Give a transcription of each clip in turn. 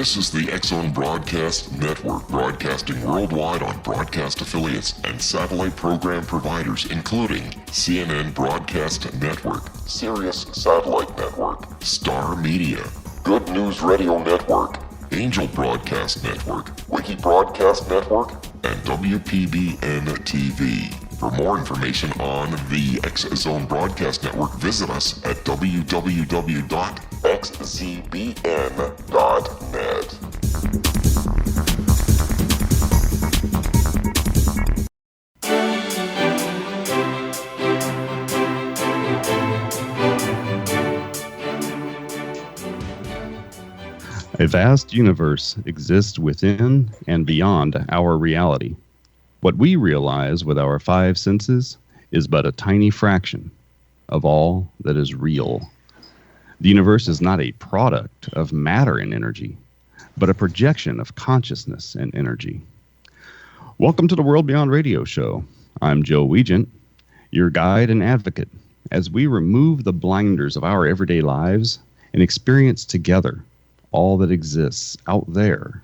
This is the X-Zone Broadcast Network, broadcasting worldwide on broadcast affiliates and satellite program providers, including CNN Broadcast Network, Sirius Satellite Network, Star Media, Good News Radio Network, Angel Broadcast Network, Wiki Broadcast Network, and WPBN TV. For more information on the X-Zone Broadcast Network, visit us at www.xzbn.net. A vast universe exists within and beyond our reality. What we realize with our five senses is but a tiny fraction of all that is real. The universe is not a product of matter and energy, but a projection of consciousness and energy. Welcome to the World Beyond Radio Show. I'm Joe Weigant, your guide and advocate, as we remove the blinders of our everyday lives and experience together all that exists out there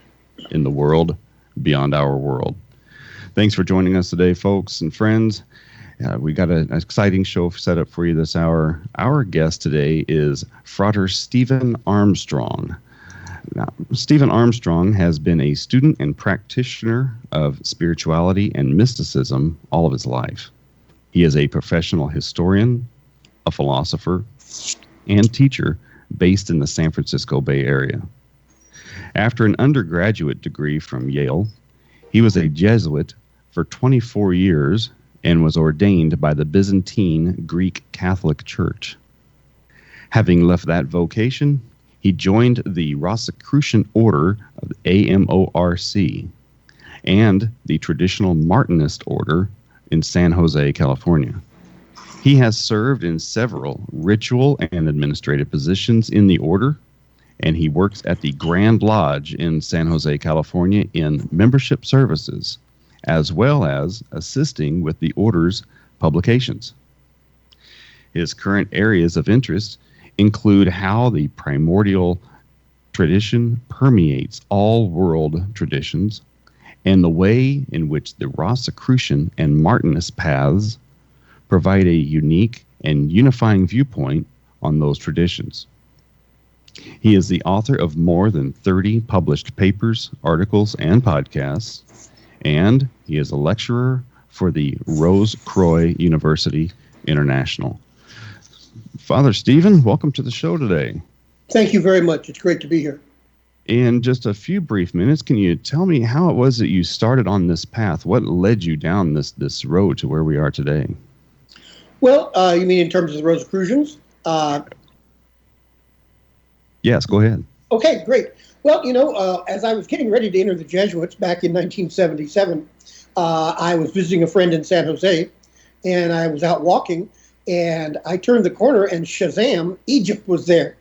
in the world beyond our world. Thanks for joining us today, folks and friends. We got an exciting show set up for you this hour. Our guest today is Frater Stephen Armstrong. Now, Stephen Armstrong has been a student and practitioner of spirituality and mysticism all of his life. He is a professional historian, a philosopher, and teacher based in the San Francisco Bay Area. After an undergraduate degree from Yale, he was a Jesuit for 24 years and was ordained by the Byzantine Greek Catholic Church. Having left that vocation, he joined the Rosicrucian Order of AMORC and the Traditional Martinist Order in San Jose, California. He has served in several ritual and administrative positions in the order, and he works at the Grand Lodge in San Jose, California in membership services, as well as assisting with the order's publications. His current areas of interest include how the primordial tradition permeates all world traditions, and the way in which the Rosicrucian and Martinist paths provide a unique and unifying viewpoint on those traditions. He is the author of more than 30 published papers, articles, and podcasts, and he is a lecturer for the Rose Croix University International. Father Stephen, welcome to the show today. Thank you very much. It's great to be here. In just a few brief minutes, can you tell me how it was that you started on this path? What led you down this road to where we are today? Well, you mean in terms of the Rosicrucians? Yes, go ahead. Okay, great. Well, as I was getting ready to enter the Jesuits back in 1977, I was visiting a friend in San Jose, and I was out walking, and I turned the corner, and Shazam, Egypt was there.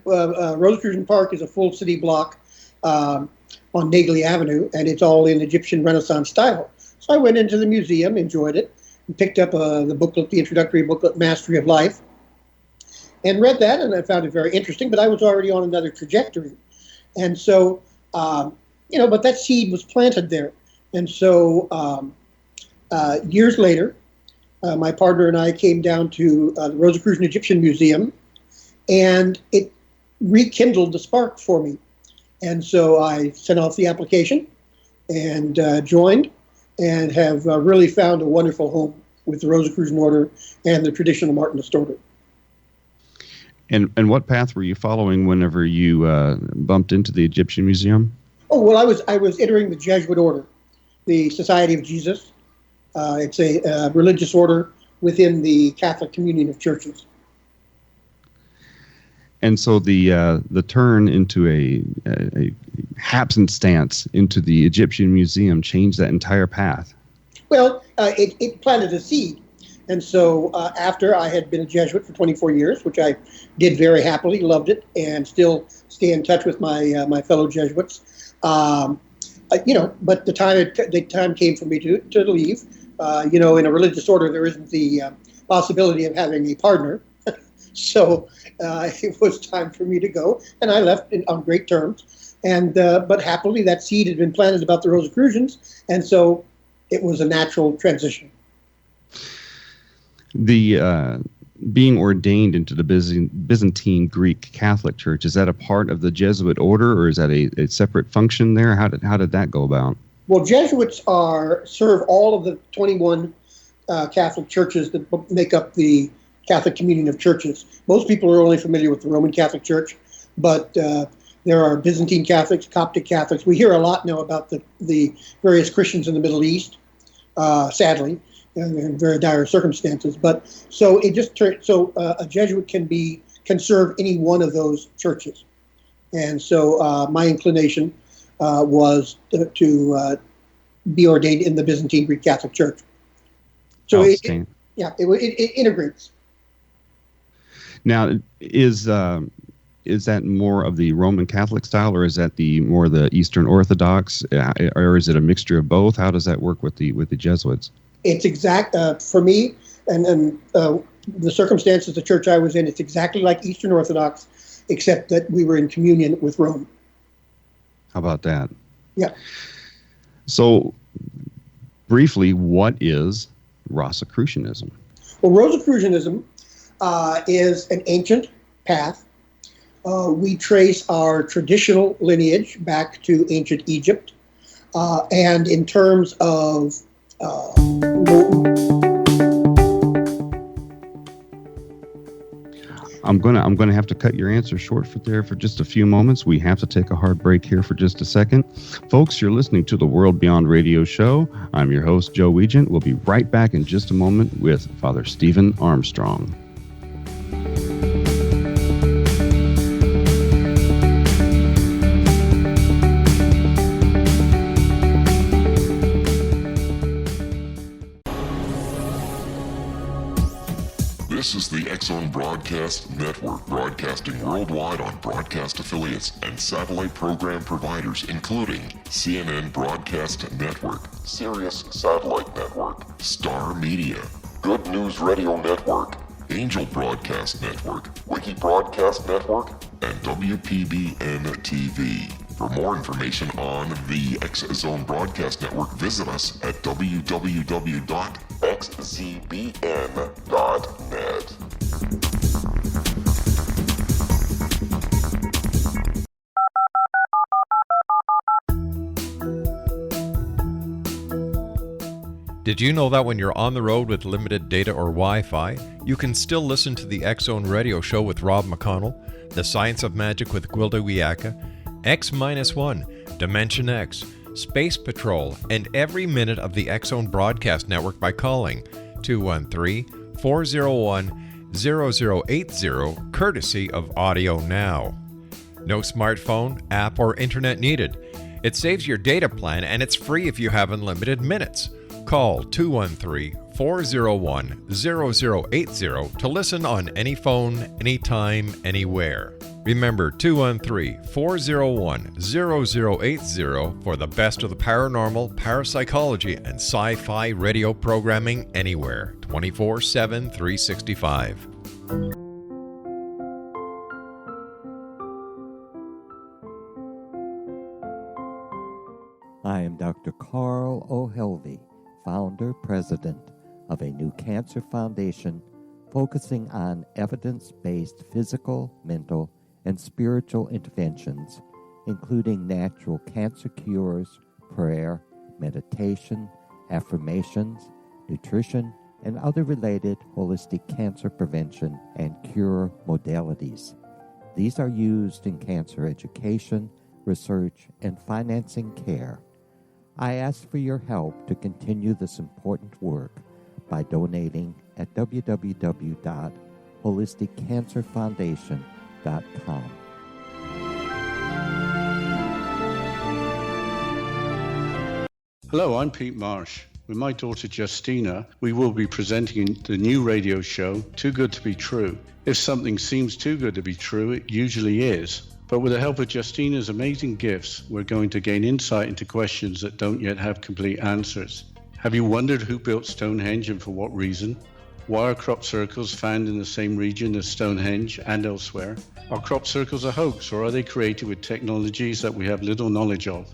Rosicrucian Park is a full city block on Nagley Avenue, and it's all in Egyptian Renaissance style. So I went into the museum, enjoyed it, and picked up the booklet, the introductory booklet, Mastery of Life, and read that, and I found it very interesting, but I was already on another trajectory. And so, but that seed was planted there. And so years later, my partner and I came down to the Rosicrucian Egyptian Museum, and it rekindled the spark for me. And so I sent off the application and joined, and have really found a wonderful home with the Rosicrucian Order and the Traditional Martinist Order. And what path were you following whenever you bumped into the Egyptian Museum? Oh, well, I was entering the Jesuit order, the Society of Jesus. It's a religious order within the Catholic communion of churches. And so the turn into a happenstance into the Egyptian Museum changed that entire path. Well, it planted a seed. And so after I had been a Jesuit for 24 years, which I did very happily, loved it, and still stay in touch with my fellow Jesuits, but the time came for me to leave. In a religious order, there isn't the possibility of having a partner. So it was time for me to go, and I left on great terms. And but happily, that seed had been planted about the Rosicrucians, and so it was a natural transition. The being ordained into the Byzantine Greek Catholic Church, is that a part of the Jesuit order, or is that a separate function there? How did that go about? Well, Jesuits serve all of the 21 Catholic churches that make up the Catholic communion of churches. Most people are only familiar with the Roman Catholic Church, but there are Byzantine Catholics, Coptic Catholics. We hear a lot now about the various Christians in the Middle East, sadly, in very dire circumstances. But so it just a Jesuit can serve any one of those churches, and so my inclination was to be ordained in the Byzantine Greek Catholic Church. So it integrates. Now, is that more of the Roman Catholic style, or is that more the Eastern Orthodox, or is it a mixture of both? How does that work with the Jesuits? It's exact for me, and the circumstances the church I was in. It's exactly like Eastern Orthodox, except that we were in communion with Rome. How about that? Yeah. So, briefly, what is Rosicrucianism? Well, Rosicrucianism is an ancient path. We trace our traditional lineage back to ancient Egypt, and in terms of I'm gonna have to cut your answer short for just a few moments. We have to take a hard break here for just a second. Folks, you're listening to the World Beyond Radio Show. I'm your host, Joe Weigant. We'll be right back in just a moment with Father Stephen Armstrong. This is the X-Zone Broadcast Network, broadcasting worldwide on broadcast affiliates and satellite program providers, including CNN Broadcast Network, Sirius Satellite Network, Star Media, Good News Radio Network, Angel Broadcast Network, Wiki Broadcast Network, and WPBN TV. For more information on the X-Zone Broadcast Network, visit us at www.xzbn.net. Did you know that when you're on the road with limited data or Wi-Fi, you can still listen to the X-Zone Radio Show with Rob McConnell, The Science of Magic with Gwilda Wiyaka, X-1, Dimension X, Space Patrol, and every minute of the X-Zone Broadcast Network by calling 213-401-0080, courtesy of Audio Now. No smartphone, app, or internet needed. It saves your data plan and it's free if you have unlimited minutes. Call 213-401-0080 to listen on any phone, anytime, anywhere. Remember 213-401-0080 for the best of the paranormal, parapsychology, and sci-fi radio programming anywhere, 24/7, 365. I am Dr. Carl O'Helvey, founder, president of a new cancer foundation focusing on evidence-based physical, mental, and spiritual interventions, including natural cancer cures, prayer, meditation, affirmations, nutrition, and other related holistic cancer prevention and cure modalities. These are used in cancer education, research, and financing care. I ask for your help to continue this important work by donating at www.holisticcancerfoundation.com. Hello, I'm Pete Marsh. With my daughter Justina, we will be presenting the new radio show, Too Good to Be True. If something seems too good to be true, it usually is. But with the help of Justina's amazing gifts, we're going to gain insight into questions that don't yet have complete answers. Have you wondered who built Stonehenge and for what reason? Why are crop circles found in the same region as Stonehenge and elsewhere? Are crop circles a hoax, or are they created with technologies that we have little knowledge of?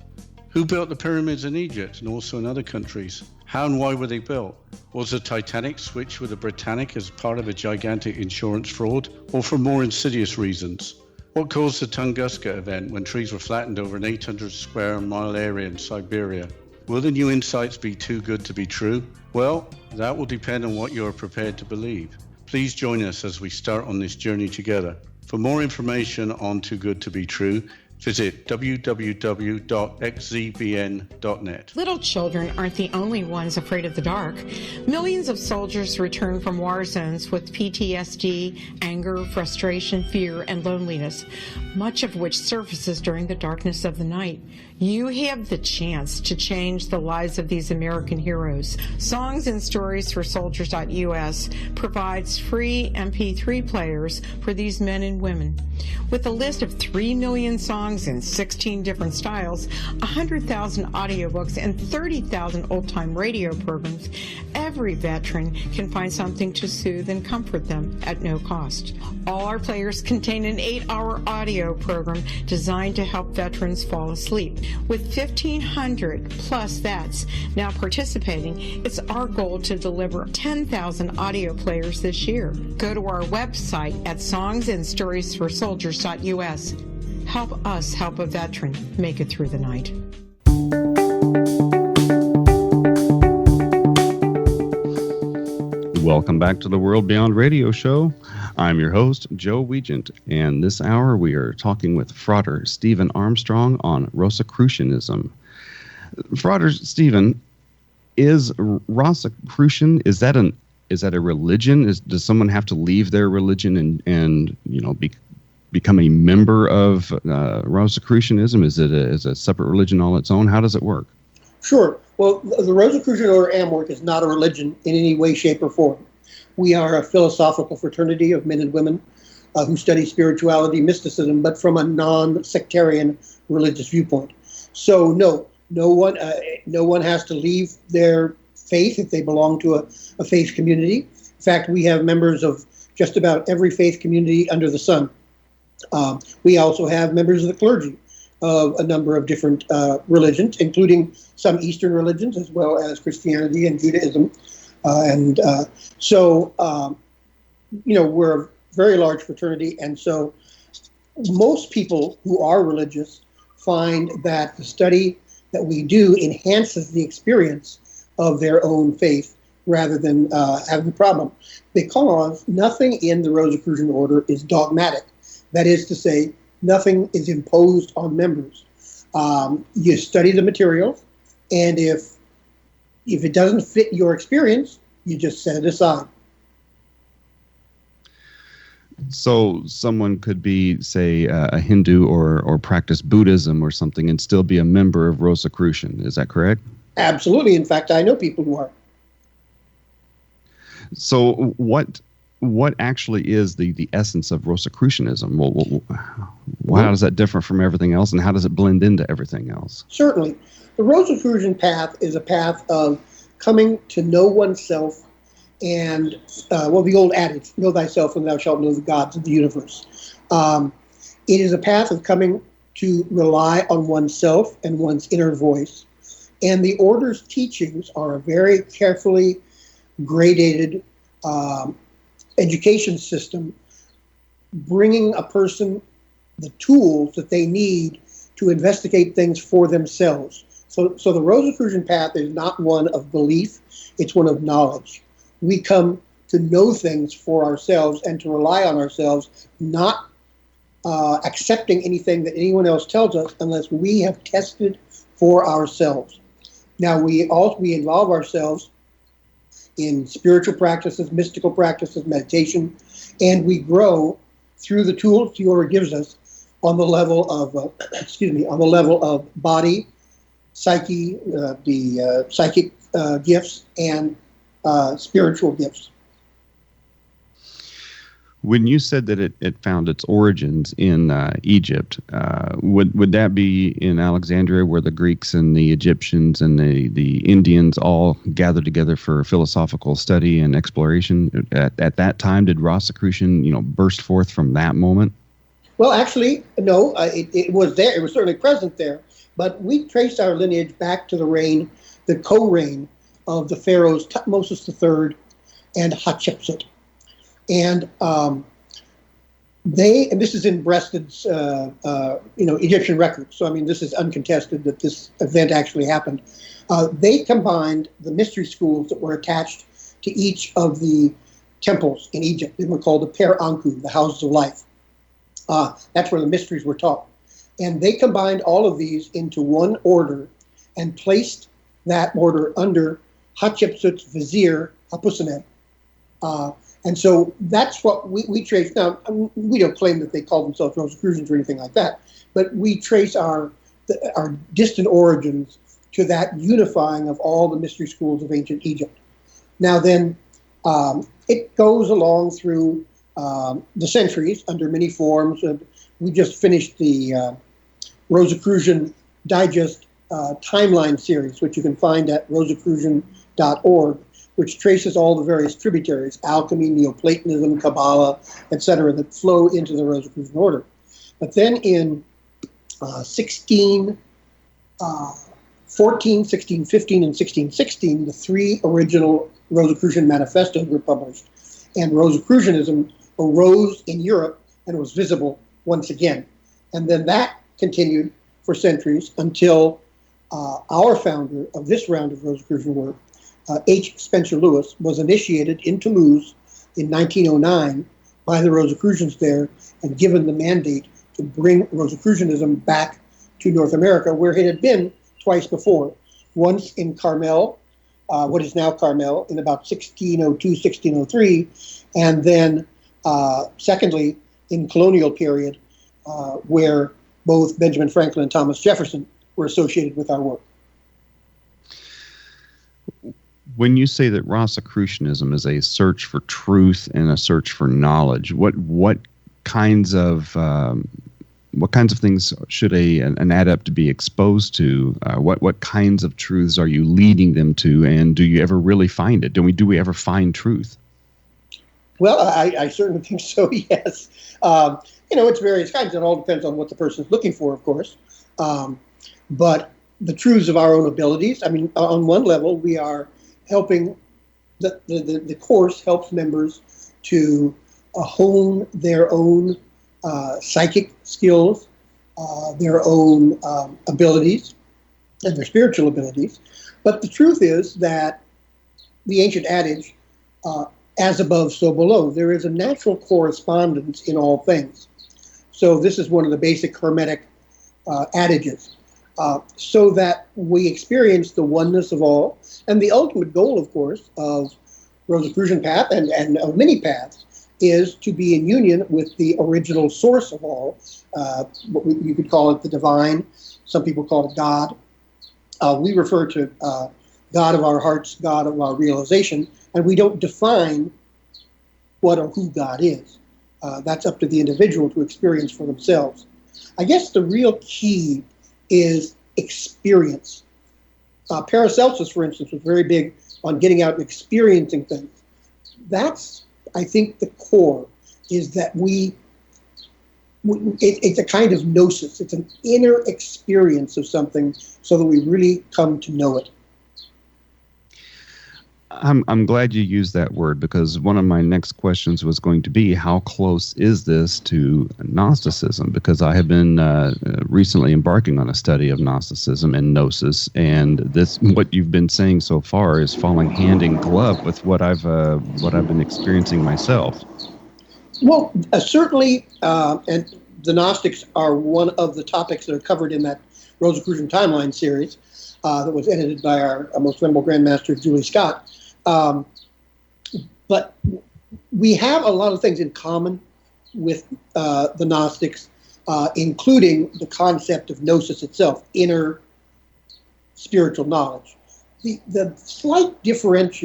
Who built the pyramids in Egypt and also in other countries? How and why were they built? Was the Titanic switched with the Britannic as part of a gigantic insurance fraud, or for more insidious reasons? What caused the Tunguska event when trees were flattened over an 800 square mile area in Siberia? Will the new insights be too good to be true? Well, that will depend on what you are prepared to believe. Please join us as we start on this journey together. For more information on Too Good to Be True, visit www.xzbn.net. Little children aren't the only ones afraid of the dark. Millions of soldiers return from war zones with PTSD, anger, frustration, fear, and loneliness, much of which surfaces during the darkness of the night. You have the chance to change the lives of these American heroes. Songs and Stories for Soldiers.us provides free MP3 players for these men and women. With a list of 3 million songs in 16 different styles, 100,000 audiobooks, and 30,000 old-time radio programs, every veteran can find something to soothe and comfort them at no cost. All our players contain an 8-hour audio program designed to help veterans fall asleep. With 1,500 plus vets now participating, it's our goal to deliver 10,000 audio players this year. Go to our website at songsandstoriesforsoldiers.us. Help us help a veteran make it through the night. Welcome back to the World Beyond Radio Show. I'm your host, Joe Weigant, and this hour we are talking with Frater Stephen Armstrong on Rosicrucianism. Frater Stephen, is Rosicrucian, is that a religion? Does someone have to leave their religion and become a member of Rosicrucianism? Is it a separate religion all its own? How does it work? Sure. Well, the Rosicrucian Order Amworth is not a religion in any way, shape, or form. We are a philosophical fraternity of men and women who study spirituality, mysticism, but from a non-sectarian religious viewpoint. So no one has to leave their faith if they belong to a faith community. In fact, we have members of just about every faith community under the sun. We also have members of the clergy of a number of different religions, including some Eastern religions, as well as Christianity and Judaism. So we're a very large fraternity. And so most people who are religious find that the study that we do enhances the experience of their own faith rather than having a problem. Because nothing in the Rosicrucian Order is dogmatic. That is to say, nothing is imposed on members. You study the material, and if it doesn't fit your experience, you just set it aside. So someone could be, say, a Hindu or practice Buddhism or something and still be a member of Rosicrucian. Is that correct? Absolutely. In fact, I know people who are. So what actually is the essence of Rosicrucianism? How does that differ from everything else, and how does it blend into everything else? Certainly. The Rosicrucian path is a path of coming to know oneself and, the old adage, know thyself and thou shalt know the gods of the universe. It is a path of coming to rely on oneself and one's inner voice. And the order's teachings are a very carefully gradated education system, bringing a person the tools that they need to investigate things for themselves. So the Rosicrucian path is not one of belief, it's one of knowledge. We come to know things for ourselves and to rely on ourselves, not accepting anything that anyone else tells us unless we have tested for ourselves. Now, we involve ourselves in spiritual practices, mystical practices, meditation, and we grow through the tools the order gives us on the level of body, psyche, the psychic gifts, and spiritual gifts. When you said that it found its origins in Egypt, would that be in Alexandria, where the Greeks and the Egyptians and the Indians all gathered together for philosophical study and exploration? At that time, did Rosicrucian, burst forth from that moment? Well, actually, no. It was there. It was certainly present there. But we trace our lineage back to the co-reign of the pharaohs Tutmosis III and Hatshepsut. And and this is in Breasted's, Egyptian records. So, this is uncontested that this event actually happened. They combined the mystery schools that were attached to each of the temples in Egypt. They were called the Per Anku, the houses of life. That's where the mysteries were taught. And they combined all of these into one order and placed that order under Hatshepsut's vizier, Hapusanet. And so that's what we trace. Now, we don't claim that they call themselves Rosicrucians or anything like that, but we trace our distant origins to that unifying of all the mystery schools of ancient Egypt. Now then, it goes along through the centuries under many forms. We just finished the Rosicrucian Digest timeline series, which you can find at rosicrucian.org, which traces all the various tributaries, alchemy, Neoplatonism, Kabbalah, etc., that flow into the Rosicrucian order. But then in 1614, 1615, and 1616, the three original Rosicrucian manifestos were published, and Rosicrucianism arose in Europe and was visible once again. And then that continued for centuries until our founder of this round of Rosicrucian work, H. Spencer Lewis, was initiated in Toulouse in 1909 by the Rosicrucians there and given the mandate to bring Rosicrucianism back to North America, where it had been twice before. Once in Carmel, what is now Carmel, in about 1602, 1603, and then secondly, in colonial period, where both Benjamin Franklin and Thomas Jefferson were associated with our work. When you say that Rosicrucianism is a search for truth and a search for knowledge, what kinds of things should an adept be exposed to? What kinds of truths are you leading them to, and do you ever really find it? Do we ever find truth? Well, I certainly think so. Yes, it's various kinds. It all depends on what the person is looking for, of course. But the truths of our own abilities. On one level, we are helping the course helps members to hone their own psychic skills, their own abilities, and their spiritual abilities. But the truth is that the ancient adage, as above, so below, there is a natural correspondence in all things. So this is one of the basic Hermetic adages. So that we experience the oneness of all. And the ultimate goal, of course, of Rosicrucian path and of many paths is to be in union with the original source of all. You could call it the divine. Some people call it God. We refer to God of our hearts, God of our realization, and we don't define what or who God is. That's up to the individual to experience for themselves. I guess the real key is experience. Paracelsus, for instance, was very big on getting out and experiencing things. That's, I think, the core, is that it's a kind of gnosis. It's an inner experience of something so that we really come to know it. I'm glad you used that word, because one of my next questions was going to be, how close is this to Gnosticism? Because I have been recently embarking on a study of Gnosticism and Gnosis, and what you've been saying so far is falling hand in glove with what I've been experiencing myself. Well, certainly, and the Gnostics are one of the topics that are covered in that Rosicrucian timeline series that was edited by our most venerable Grand Master, Julie Scott. But we have a lot of things in common with the Gnostics, including the concept of gnosis itself, inner spiritual knowledge. The slight difference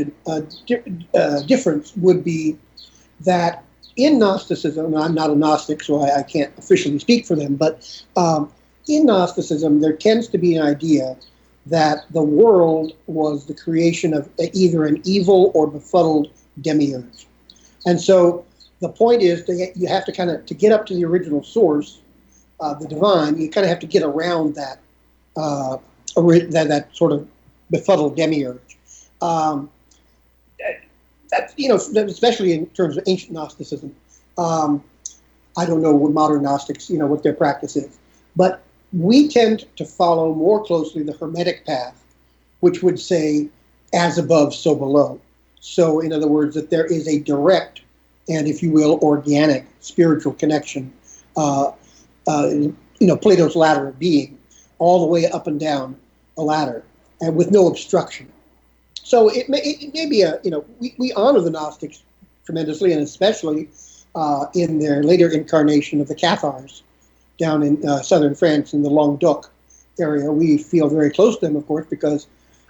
would be that in Gnosticism, I'm not a Gnostic, so I can't officially speak for them, but in Gnosticism, there tends to be an idea that the world was the creation of either an evil or befuddled demiurge. And so the point is that you have to kind of, to get up to the original source, the divine, you kind of have to get around that that sort of befuddled demiurge. That, especially in terms of ancient Gnosticism. I don't know what modern Gnostics, what their practice is. But we tend to follow more closely the Hermetic path, which would say, as above, so below. So, in other words, that there is a direct and, if you will, organic spiritual connection, Plato's ladder of being, all the way up and down a ladder, and with no obstruction. So it may be we honor the Gnostics tremendously, and especially in their later incarnation of the Cathars down in southern France in the Languedoc area. We feel very close to them, of course, because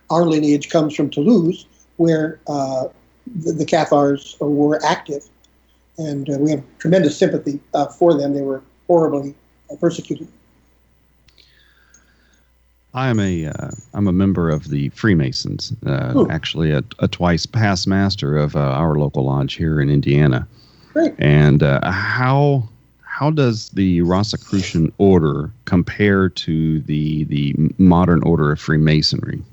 our lineage comes from Toulouse, where the Cathars were active, and we have tremendous sympathy for them. They were horribly persecuted. I'm a member of the Freemasons, actually a twice past master of our local lodge here in Indiana. Great. And how does the Rosicrucian order compare to the modern order of Freemasonry?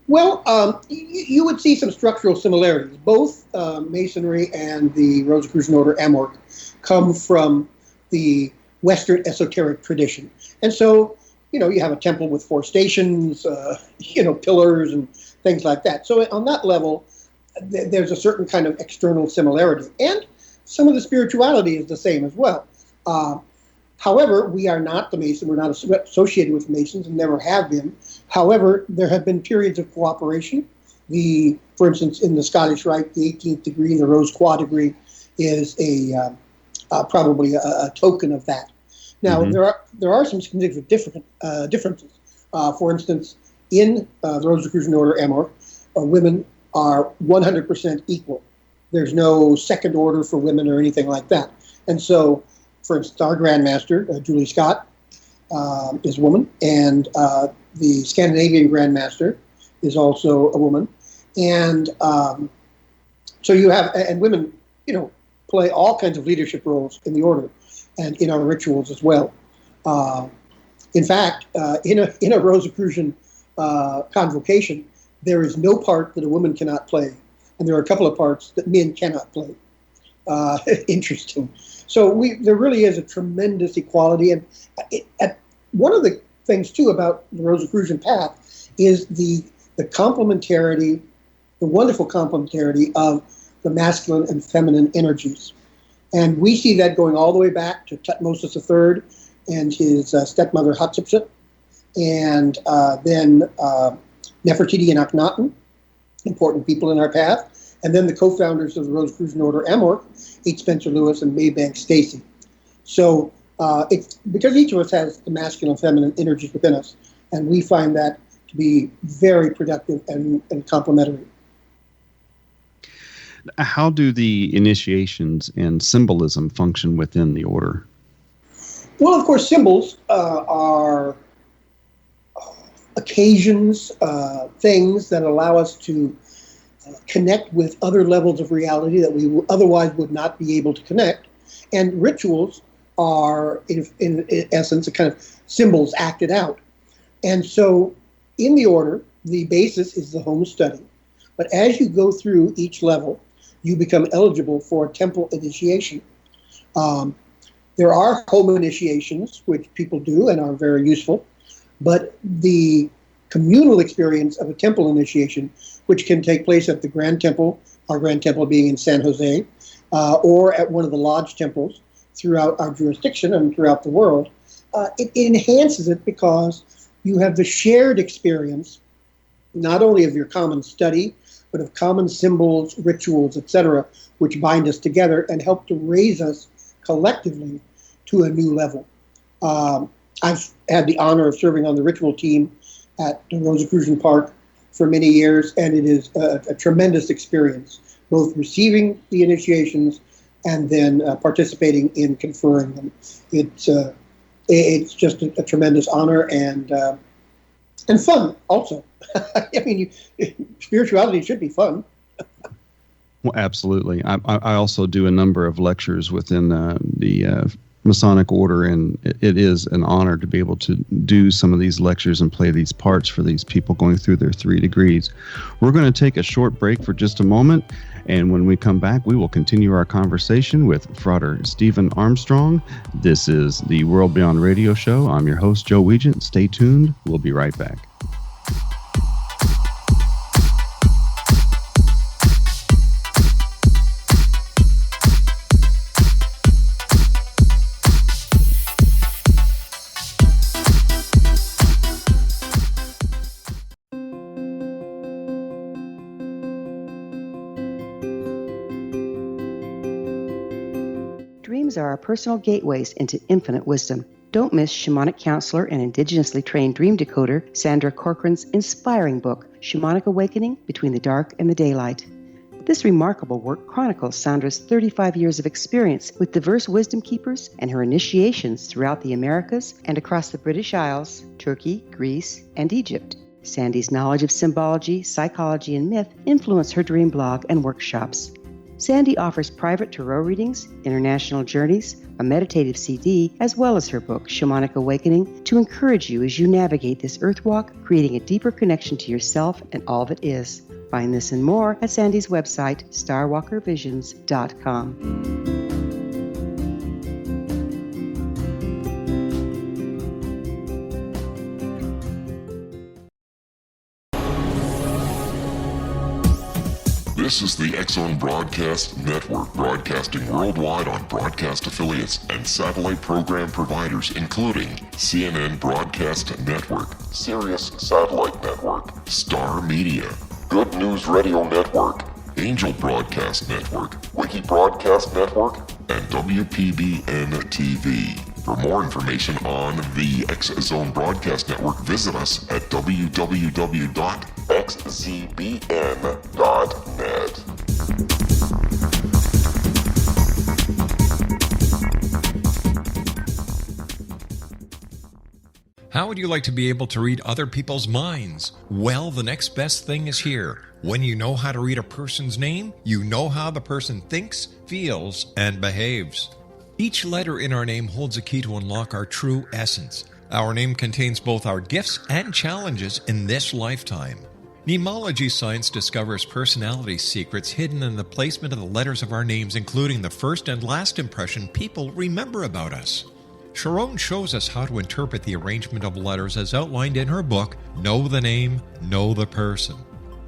Well, you would see some structural similarities. Both Masonry and the Rosicrucian order, Amorc, come from the Western esoteric tradition. And so, you have a temple with 4 stations, pillars and things like that. So on that level, there's a certain kind of external similarity. And some of the spirituality is the same as well. However, we are not the Mason. We're not associated with the Masons and never have been. However, there have been periods of cooperation. For instance, in the Scottish Rite, the 18th degree, the Rose Croix degree, is probably a token of that. Now, there are some significant differences. For instance, in the Rosicrucian order, Amorc, women are 100% equal. There's no second order for women or anything like that. And so, for instance, our Grand Master, Julie Scott, is a woman, and the Scandinavian Grand Master is also a woman. And so you have, and women, play all kinds of leadership roles in the order and in our rituals as well. In fact, in a Rosicrucian convocation, there is no part that a woman cannot play, and there are a couple of parts that men cannot play. Interesting. So there really is a tremendous equality, and one of the things too about the Rosicrucian path is the complementarity, the wonderful complementarity of the masculine and feminine energies. And we see that going all the way back to Tutmosis III and his stepmother Hatshepsut, and then Nefertiti and Akhenaten, important people in our path, and then the co-founders of the Rosicrucian order, Amorc, H. Spencer Lewis and Maybank Stacy. So it's because each of us has the masculine and feminine energies within us, and we find that to be very productive and complementary. How do the initiations and symbolism function within the order? Well, of course, symbols are occasions, things that allow us to connect with other levels of reality that we otherwise would not be able to connect. And rituals are, in essence, a kind of symbols acted out. And so in the order, the basis is the home study. But as you go through each level, you become eligible for a temple initiation. There are home initiations, which people do and are very useful, but the communal experience of a temple initiation, which can take place at the Grand Temple, our Grand Temple being in San Jose, or at one of the lodge temples throughout our jurisdiction and throughout the world, it enhances it because you have the shared experience, not only of your common study, but of common symbols, rituals, etc., which bind us together and help to raise us collectively to a new level. I've had the honor of serving on the ritual team at the Rosicrucian Park for many years, and it is a tremendous experience, both receiving the initiations and then participating in conferring them. It's just a tremendous honor and fun also. I mean, spirituality should be fun. Well, absolutely. I also do a number of lectures within the Masonic Order, and it is an honor to be able to do some of these lectures and play these parts for these people going through their 3 degrees. We're going to take a short break for just a moment, and when we come back, we will continue our conversation with Frater Stephen Armstrong. This is the World Beyond Radio Show. I'm your host, Joe Weigant. Stay tuned. We'll be right back. Dreams are our personal gateways into infinite wisdom. Don't miss shamanic counselor and indigenously trained dream decoder Sandra Corcoran's inspiring book, Shamanic Awakening Between the Dark and the Daylight. This remarkable work chronicles Sandra's 35 years of experience with diverse wisdom keepers and her initiations throughout the Americas and across the British Isles, Turkey, Greece, and Egypt. Sandy's knowledge of symbology, psychology, and myth influence her dream blog and workshops. Sandy offers private tarot readings, international journeys, a meditative CD, as well as her book, Shamanic Awakening, to encourage you as you navigate this earth walk, creating a deeper connection to yourself and all that is. Find this and more at Sandy's website, starwalkervisions.com. This is the X-Zone Broadcast Network, broadcasting worldwide on broadcast affiliates and satellite program providers, including CNN Broadcast Network, Sirius Satellite Network, Star Media, Good News Radio Network, Angel Broadcast Network, Wiki Broadcast Network, and WPBN TV. For more information on the X-Zone Broadcast Network, visit us at www.xzbn.net. How would you like to be able to read other people's minds? Well, the next best thing is here. When you know how to read a person's name, you know how the person thinks, feels, and behaves. Each letter in our name holds a key to unlock our true essence. Our name contains both our gifts and challenges in this lifetime. Mnemology science discovers personality secrets hidden in the placement of the letters of our names, including the first and last impression people remember about us. Sharon shows us how to interpret the arrangement of letters as outlined in her book, Know the Name, Know the Person.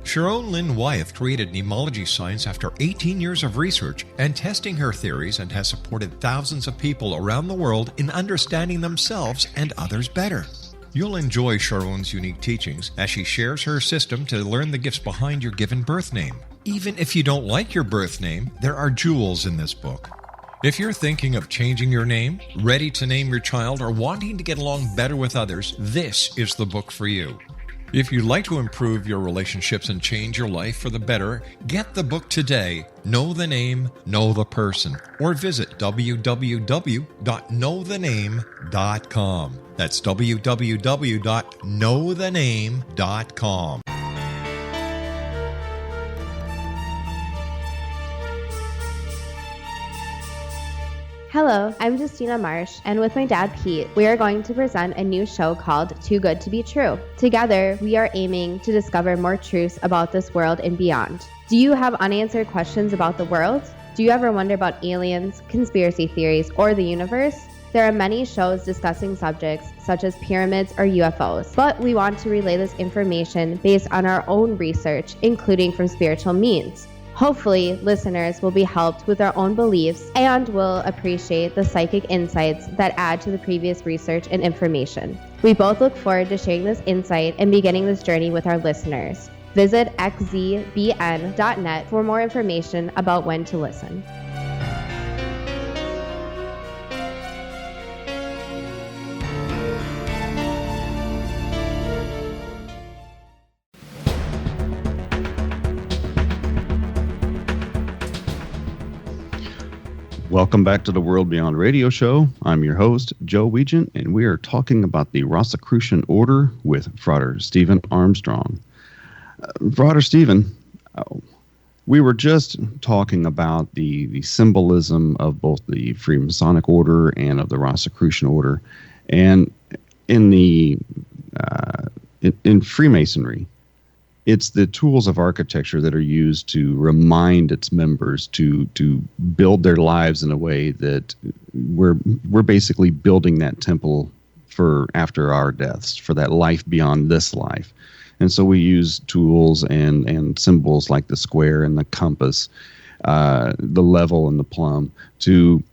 Sharon Lynn Wyeth created mnemology science after 18 years of research and testing her theories, and has supported thousands of people around the world in understanding themselves and others better. You'll enjoy Sharon's unique teachings as she shares her system to learn the gifts behind your given birth name. Even if you don't like your birth name, there are jewels in this book. If you're thinking of changing your name, ready to name your child, or wanting to get along better with others, this is the book for you. If you'd like to improve your relationships and change your life for the better, get the book today, Know the Name, Know the Person, or visit www.knowthename.com. That's www.knowthename.com. Hello, I'm Justina Marsh, and with my dad Pete, we are going to present a new show called Too Good to Be True. Together, we are aiming to discover more truths about this world and beyond. Do you have unanswered questions about the world? Do you ever wonder about aliens, conspiracy theories, or the universe? There are many shows discussing subjects such as pyramids or UFOs, but we want to relay this information based on our own research, including from spiritual means. Hopefully, listeners will be helped with their own beliefs and will appreciate the psychic insights that add to the previous research and information. We both look forward to sharing this insight and beginning this journey with our listeners. Visit xzbn.net for more information about when to listen. Welcome back to the World Beyond Radio Show. I'm your host, Joe Weigant, and we are talking about the Rosicrucian Order with Frater Stephen Armstrong. Frater Stephen, we were just talking about the symbolism of both the Freemasonic Order and of the Rosicrucian Order, and in Freemasonry, it's the tools of architecture that are used to remind its members to build their lives in a way that we're basically building that temple for after our deaths, for that life beyond this life. And so we use tools and symbols like the square and the compass, the level and the plumb to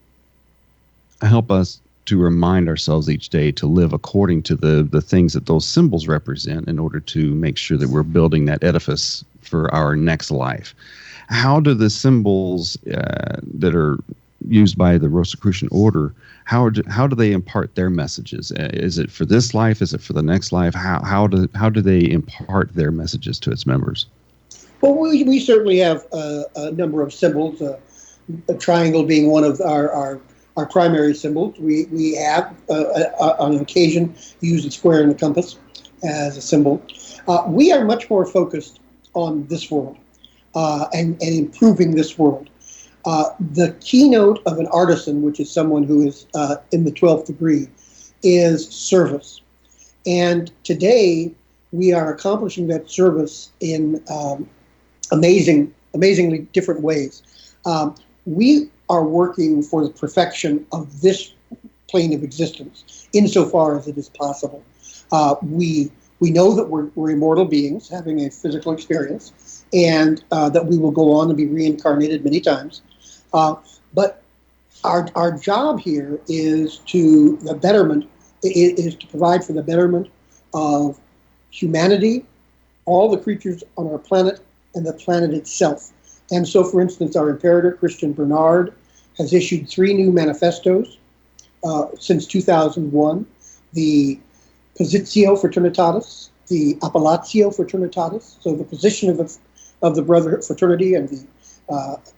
help us to remind ourselves each day to live according to the things that those symbols represent in order to make sure that we're building that edifice for our next life. How do the symbols that are used by the Rosicrucian Order, how do they impart their messages? Is it for this life? Is it for the next life? How do they impart their messages to its members? Well, we certainly have a number of symbols, a triangle being one of our primary symbols. We have, on occasion, used the square and the compass as a symbol. We are much more focused on this world and improving this world. The keynote of an artisan, which is someone who is in the 12th degree, is service. And today, we are accomplishing that service in amazingly different ways. We are working for the perfection of this plane of existence, insofar as it is possible. We know that we're immortal beings having a physical experience, and that we will go on and be reincarnated many times. But our job here is to provide for the betterment of humanity, all the creatures on our planet, and the planet itself. And so, for instance, our Imperator, Christian Bernard, has issued 3 new manifestos since 2001. The Positio Fraternitatis, the Appellatio Fraternitatis, so the position of the brotherhood fraternity and the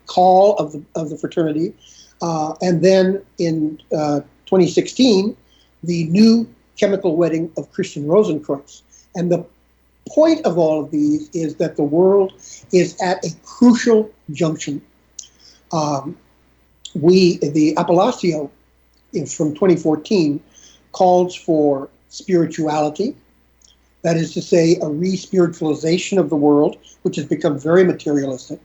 call of the fraternity. And then in 2016, the new chemical wedding of Christian Rosenkreuz. And the point of all of these is that the world is at a crucial junction. The Appellatio from 2014 calls for spirituality, that is to say, a re-spiritualization of the world, which has become very materialistic.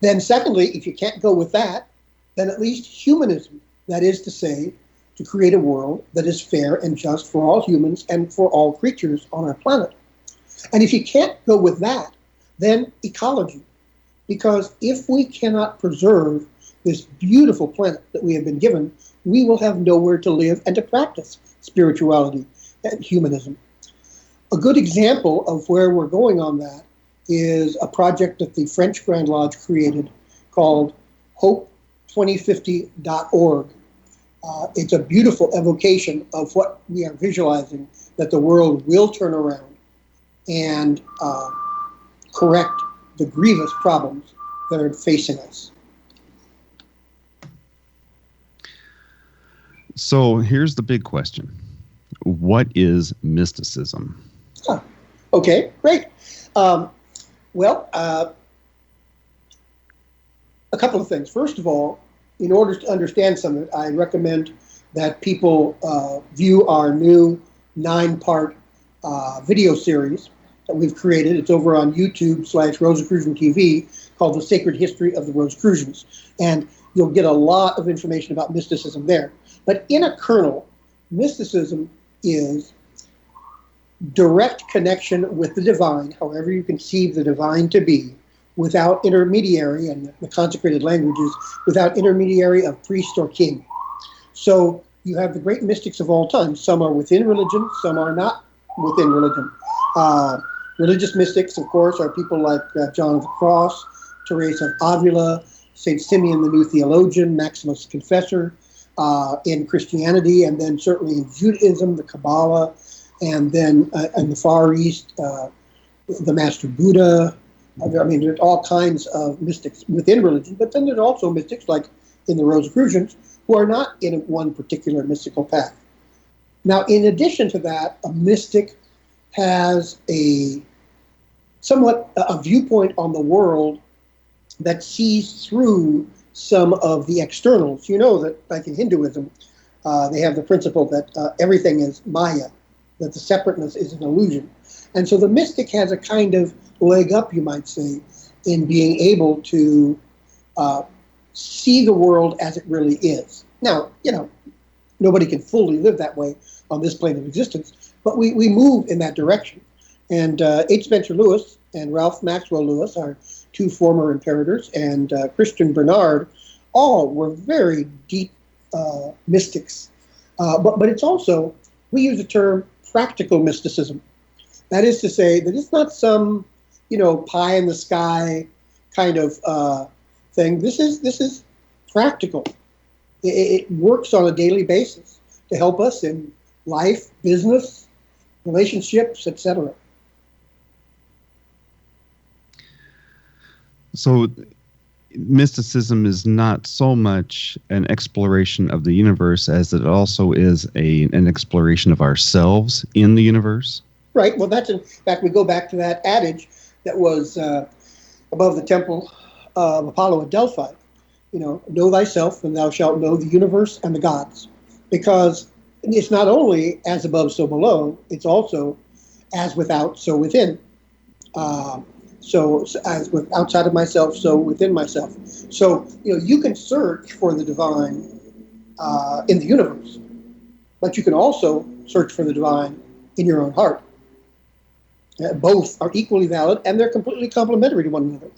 Then secondly, if you can't go with that, then at least humanism, that is to say, to create a world that is fair and just for all humans and for all creatures on our planet. And if you can't go with that, then ecology. Because if we cannot preserve this beautiful planet that we have been given, we will have nowhere to live and to practice spirituality and humanism. A good example of where we're going on that is a project that the French Grand Lodge created called Hope2050.org. It's a beautiful evocation of what we are visualizing, that the world will turn around and correct the grievous problems that are facing us. So here's the big question. What is mysticism? Okay, great. A couple of things. First of all, in order to understand some of it, I recommend that people view our new 9-part video series that we've created. It's over on YouTube/Rosicrucian TV, called The Sacred History of the Rosicrucians. And you'll get a lot of information about mysticism there. But in a kernel, mysticism is direct connection with the divine, however you conceive the divine to be, without intermediary, and the consecrated languages, without intermediary of priest or king. So you have the great mystics of all time. Some are within religion, some are not within religion. Religious mystics, of course, are people like John of the Cross, Teresa of Avila, St. Simeon the New Theologian, Maximus the Confessor, in Christianity, and then certainly in Judaism, the Kabbalah, and then in the Far East, the Master Buddha. I mean, there's all kinds of mystics within religion, but then there's also mystics like in the Rosicrucians who are not in one particular mystical path. Now, in addition to that, a mystic has a viewpoint on the world that sees through some of the externals. You know that, like in Hinduism, they have the principle that everything is Maya, that the separateness is an illusion. And so the mystic has a kind of leg up, you might say, in being able to see the world as it really is. Now, nobody can fully live that way on this plane of existence, but we move in that direction. And H. Spencer Lewis and Ralph Maxwell Lewis, our two former imperators, and Christian Bernard, all were very deep mystics. But it's also, we use the term practical mysticism. That is to say that it's not some, pie in the sky kind of thing. This is practical. It works on a daily basis to help us in life, business, relationships, etc. So mysticism is not so much an exploration of the universe as it also is an exploration of ourselves in the universe. Right. Well, that's in fact, we go back to that adage that was above the temple of Apollo at Delphi. Know thyself and thou shalt know the universe and the gods. Because it's not only as above, so below, it's also as without, so within. So as with outside of myself, so within myself. So, you can search for the divine in the universe, but you can also search for the divine in your own heart. Both are equally valid, and they're completely complementary to one another.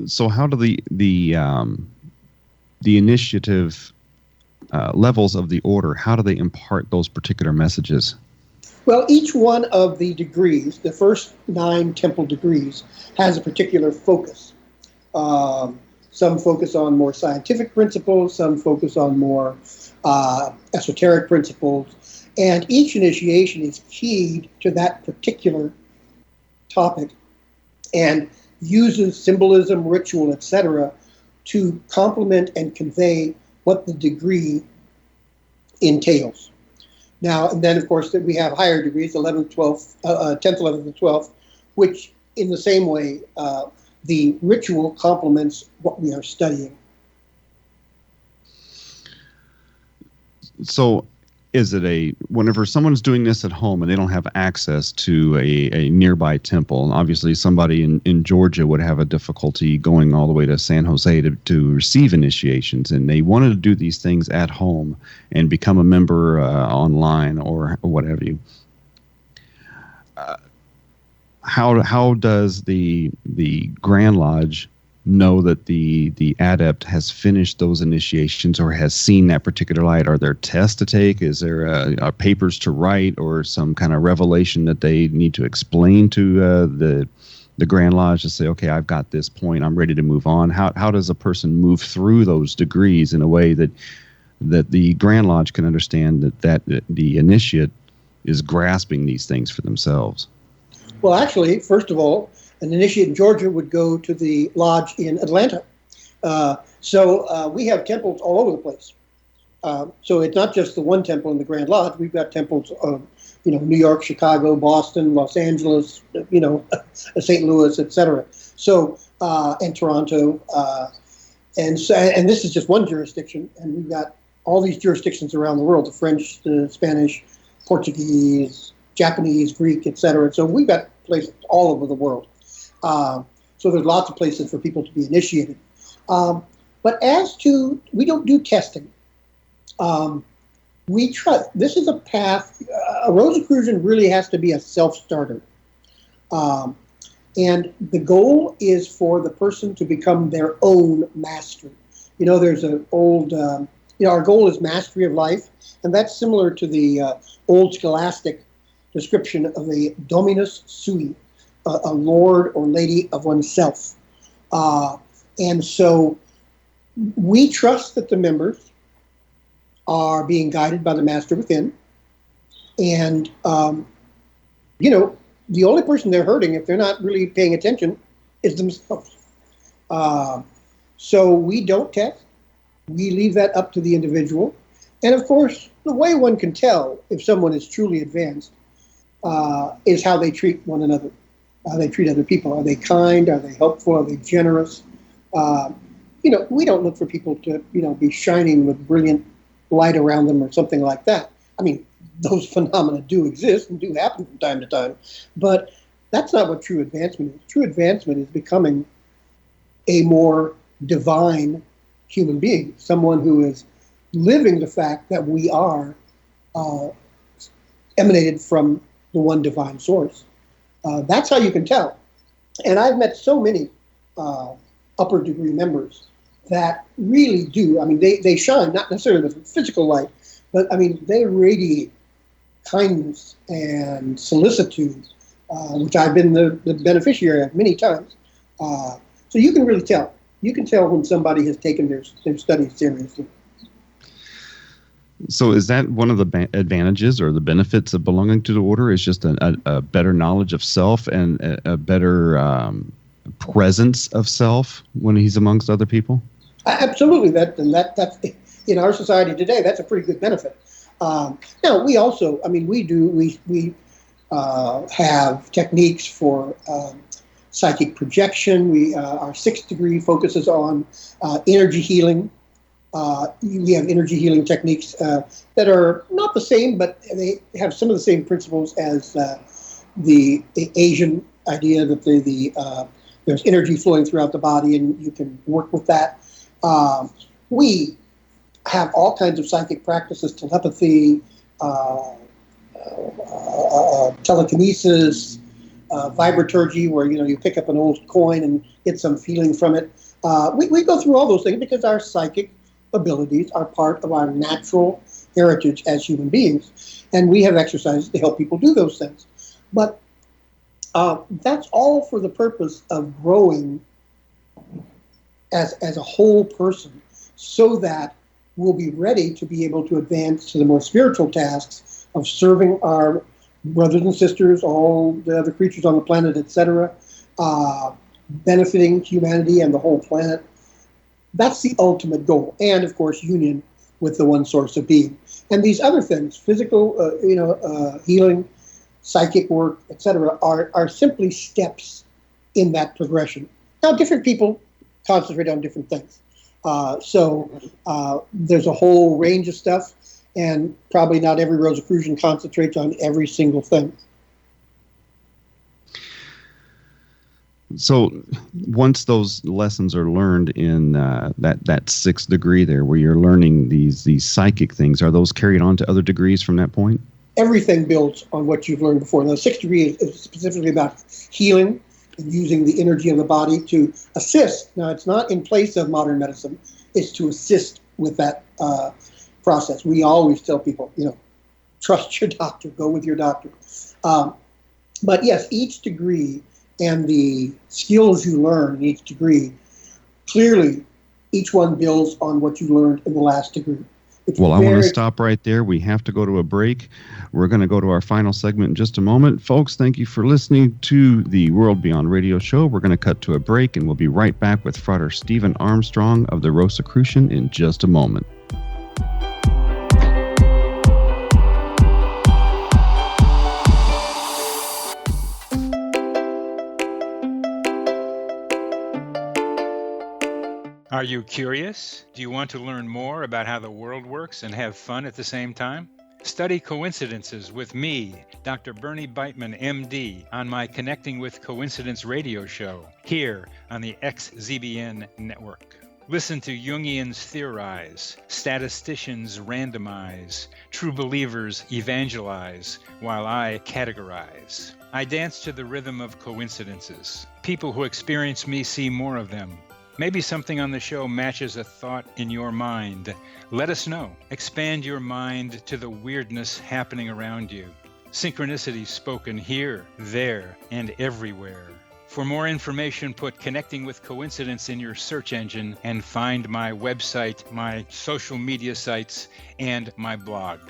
So how do the initiative levels of the order, how do they impart those particular messages? Well, each one of the degrees, the first 9 temple degrees, has a particular focus. Some focus on more scientific principles, some focus on more esoteric principles, and each initiation is keyed to that particular topic and uses symbolism, ritual, etc., to complement and convey what the degree entails. Now, and then, of course, we have higher degrees, 11th, 12th, 10th, 11th, and 12th, which, in the same way, the ritual complements what we are studying. So, is it whenever someone's doing this at home and they don't have access to a nearby temple, and obviously somebody in Georgia would have a difficulty going all the way to San Jose to receive initiations, and they wanted to do these things at home and become a member online or what have you. How does the Grand Lodge know that the adept has finished those initiations or has seen that particular light? Are there tests to take? Is there papers to write or some kind of revelation that they need to explain to the Grand Lodge to say, okay, I've got this point, I'm ready to move on? How does a person move through those degrees in a way that the Grand Lodge can understand that the initiate is grasping these things for themselves? Well, actually, first of all, an initiate in Georgia would go to the lodge in Atlanta. So we have temples all over the place. So it's not just the one temple in the Grand Lodge. We've got temples of, New York, Chicago, Boston, Los Angeles, St. Louis, etc. So and Toronto, and this is just one jurisdiction, and we've got all these jurisdictions around the world: the French, the Spanish, Portuguese, Japanese, Greek, etc. So we've got places all over the world. So there's lots of places for people to be initiated. But as to, we don't do testing. We trust, this is a path, a Rosicrucian really has to be a self-starter. And the goal is for the person to become their own master. There's an old, our goal is mastery of life, and that's similar to the old scholastic description of a dominus sui, a lord or lady of oneself. And so we trust that the members are being guided by the master within. And, the only person they're hurting, if they're not really paying attention, is themselves. So we don't test. We leave that up to the individual. And of course, the way one can tell if someone is truly advanced is how they treat one another, how they treat other people. Are they kind? Are they helpful? Are they generous? We don't look for people to, be shining with brilliant light around them or something like that. I mean, those phenomena do exist and do happen from time to time, but that's not what true advancement is. True advancement is becoming a more divine human being, someone who is living the fact that we are emanated from the one divine source. That's how you can tell. And I've met so many upper degree members that really do. I mean, they shine, not necessarily with physical light, but I mean, they radiate kindness and solicitude, which I've been the beneficiary of many times. So you can really tell. You can tell when somebody has taken their studies seriously. So is that one of the advantages or the benefits of belonging to the order, is just a better knowledge of self and a better presence of self when he's amongst other people? Absolutely. That's in our society today, that's a pretty good benefit. Now, we also, we have techniques for psychic projection. Our 6th degree focuses on energy healing. We have energy healing techniques that are not the same, but they have some of the same principles as the Asian idea that there's energy flowing throughout the body and you can work with that. We have all kinds of psychic practices, telepathy, telekinesis, vibraturgy, where you pick up an old coin and get some feeling from it. We go through all those things because our psychic abilities are part of our natural heritage as human beings, and we have exercises to help people do those things. But that's all for the purpose of growing as a whole person, so that we'll be ready to be able to advance to the more spiritual tasks of serving our brothers and sisters, all the other creatures on the planet, etc., benefiting humanity and the whole planet. That's the ultimate goal. And, of course, union with the one source of being. And these other things, physical, healing, psychic work, etc., are simply steps in that progression. Now, different people concentrate on different things. So there's a whole range of stuff, and probably not every Rosicrucian concentrates on every single thing. So once those lessons are learned in that 6th degree there, where you're learning these psychic things, are those carried on to other degrees from that point? Everything builds on what you've learned before. Now, the 6th degree is specifically about healing and using the energy of the body to assist. Now, it's not in place of modern medicine. It's to assist with that process. We always tell people, trust your doctor, go with your doctor. But yes, each degree and the skills you learn in each degree, clearly each one builds on what you learned in the last degree. Well, I want to stop right there. We have to go to a break. We're going to go to our final segment in just a moment. Folks, thank you for listening to the World Beyond Radio Show. We're going to cut to a break, and we'll be right back with Frater Stephen Armstrong of the Rosicrucian in just a moment. Are you curious? Do you want to learn more about how the world works and have fun at the same time? Study coincidences with me, Dr. Bernie Beitman, MD, on my Connecting with Coincidence radio show here on the XZBN network. Listen to Jungians theorize, statisticians randomize, true believers evangelize, while I categorize. I dance to the rhythm of coincidences. People who experience me see more of them. Maybe something on the show matches a thought in your mind. Let us know. Expand your mind to the weirdness happening around you. Synchronicity spoken here, there, and everywhere. For more information, put Connecting with Coincidence in your search engine and find my website, my social media sites, and my blog.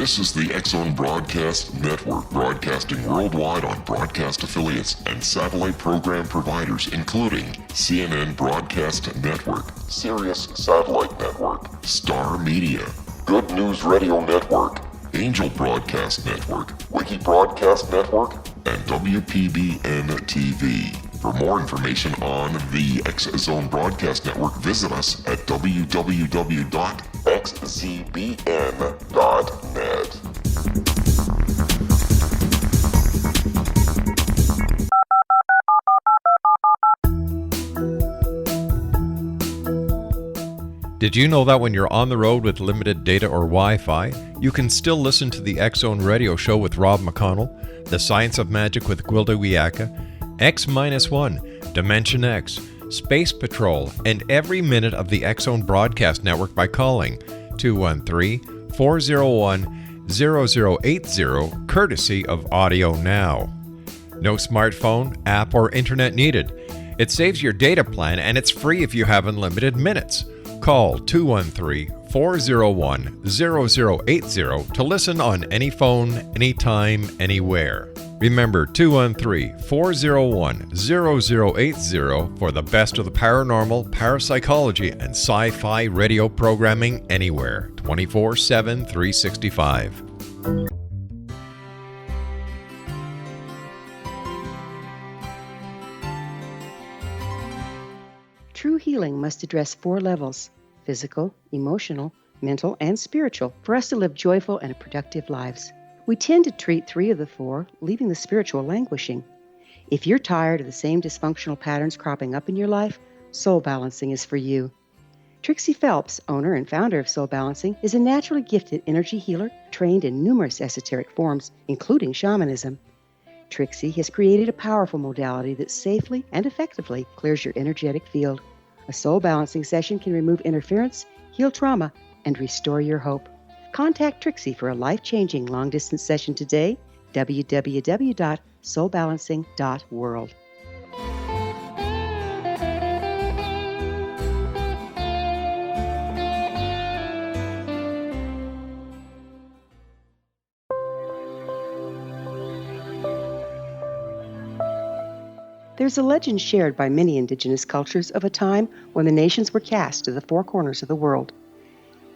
This is the X-Zone Broadcast Network, broadcasting worldwide on broadcast affiliates and satellite program providers, including CNN Broadcast Network, Sirius Satellite Network, Star Media, Good News Radio Network, Angel Broadcast Network, Wiki Broadcast Network, and WPBN TV. For more information on the X-Zone Broadcast Network, visit us at www.xzbn.net. Did you know that when you're on the road with limited data or Wi-Fi, you can still listen to the X-Zone Radio Show with Rob McConnell, The Science of Magic with Gwilda Wiyaka, X-1, Dimension X, Space Patrol, and every minute of the X-Zone Broadcast Network by calling 213-401-0080, courtesy of Audio Now. No smartphone, app, or internet needed. It saves your data plan and it's free if you have unlimited minutes. Call 213-401-0080 to listen on any phone, anytime, anywhere. Remember 213-401-0080 for the best of the paranormal, parapsychology, and sci-fi radio programming anywhere, 24/7, 365. True healing must address 4 levels: physical, emotional, mental, and spiritual, for us to live joyful and productive lives. We tend to treat 3 of the 4, leaving the spiritual languishing. If you're tired of the same dysfunctional patterns cropping up in your life, Soul Balancing is for you. Trixie Phelps, owner and founder of Soul Balancing, is a naturally gifted energy healer trained in numerous esoteric forms, including shamanism. Trixie has created a powerful modality that safely and effectively clears your energetic field. A Soul Balancing session can remove interference, heal trauma, and restore your hope. Contact Trixie for a life-changing long-distance session today, www.soulbalancing.world. There's a legend shared by many indigenous cultures of a time when the nations were cast to the 4 corners of the world.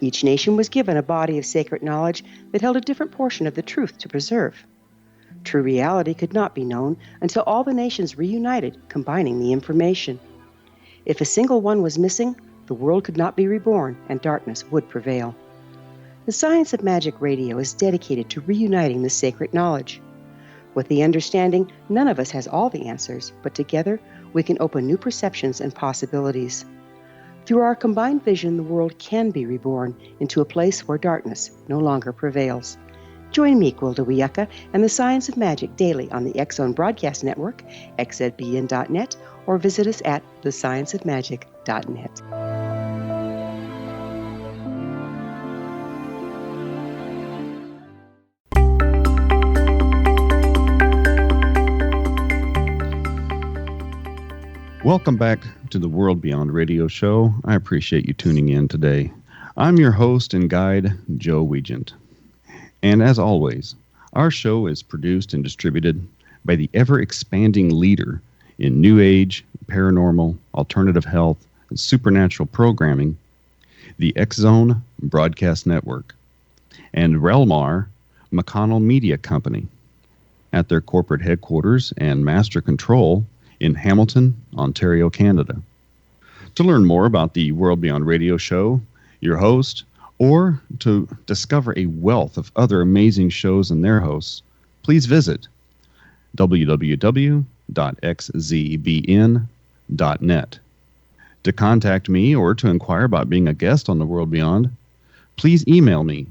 Each nation was given a body of sacred knowledge that held a different portion of the truth to preserve. True reality could not be known until all the nations reunited, combining the information. If a single one was missing, the world could not be reborn and darkness would prevail. The Science of Magic Radio is dedicated to reuniting the sacred knowledge. With the understanding, none of us has all the answers, but together we can open new perceptions and possibilities. Through our combined vision, the world can be reborn into a place where darkness no longer prevails. Join me, Gwilda Wiyaka, and the Science of Magic daily on the X-Zone Broadcast Network, xzbn.net, or visit us at thescienceofmagic.net. Welcome back to the World Beyond Radio Show. I appreciate you tuning in today. I'm your host and guide, Joe Weigant. And as always, our show is produced and distributed by the ever-expanding leader in New Age, paranormal, alternative health, and supernatural programming, the X-Zone Broadcast Network, and Relmar McConnell Media Company, at their corporate headquarters and master control in Hamilton, Ontario, Canada. To learn more about the World Beyond Radio Show, your host, or to discover a wealth of other amazing shows and their hosts, please visit www.xzbn.net. To contact me or to inquire about being a guest on the World Beyond, please email me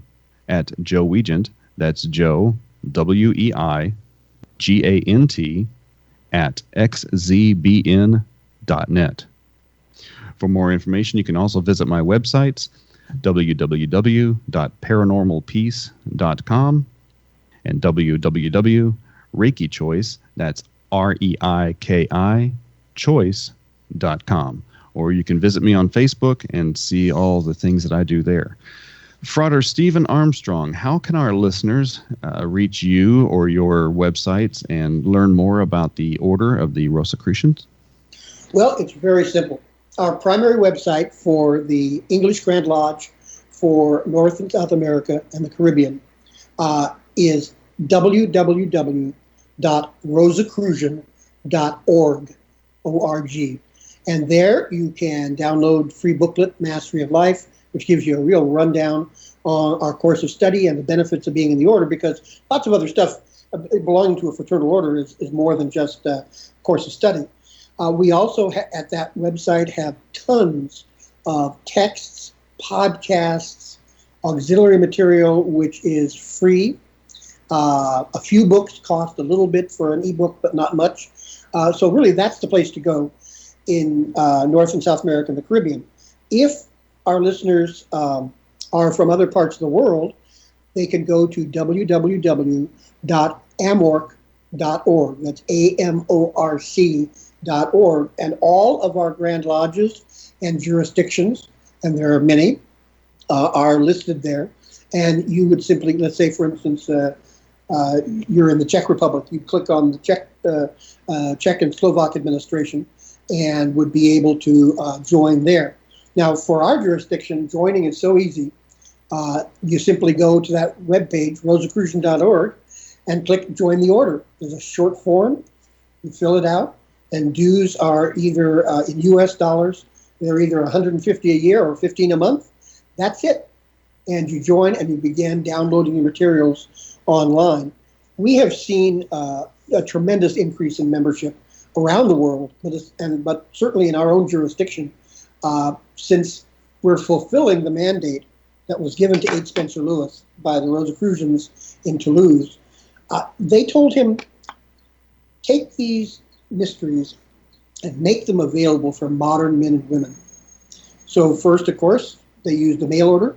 at Joe Weigant, that's Joe, Weigant, at xzbn.net. For more information, you can also visit my websites, www.paranormalpeace.com and www.reikichoice, that's REIKI, choice.com. Or you can visit me on Facebook and see all the things that I do there. Frater Stephen Armstrong, how can our listeners reach you or your websites and learn more about the Order of the Rosicrucians? Well, it's very simple. Our primary website for the English Grand Lodge for North and South America and the Caribbean is www.rosicrucian.org, O-R-G. And there you can download free booklet, Mastery of Life, which gives you a real rundown on our course of study and the benefits of being in the order, because lots of other stuff belonging to a fraternal order is more than just a course of study. We also, at that website, have tons of texts, podcasts, auxiliary material, which is free. A few books cost a little bit for an ebook, but not much. So really, that's the place to go in North and South America and the Caribbean. If our listeners are from other parts of the world, they can go to www.amorc.org. That's AMORC.org. And all of our Grand Lodges and jurisdictions, and there are many, are listed there. And you would simply, let's say, for instance, you're in the Czech Republic. You click on the Czech and Slovak administration and would be able to join there. Now, for our jurisdiction, joining is so easy. You simply go to that webpage, rosicrucian.org, and click Join the Order. There's a short form. You fill it out, and dues are either in U.S. dollars. They're either $150 a year or $15 a month. That's it. And you join, and you begin downloading your materials online. We have seen a tremendous increase in membership around the world, but certainly in our own jurisdiction, since we're fulfilling the mandate that was given to H. Spencer Lewis by the Rosicrucians in Toulouse. They told him, take these mysteries and make them available for modern men and women. So first, of course, they used the mail order.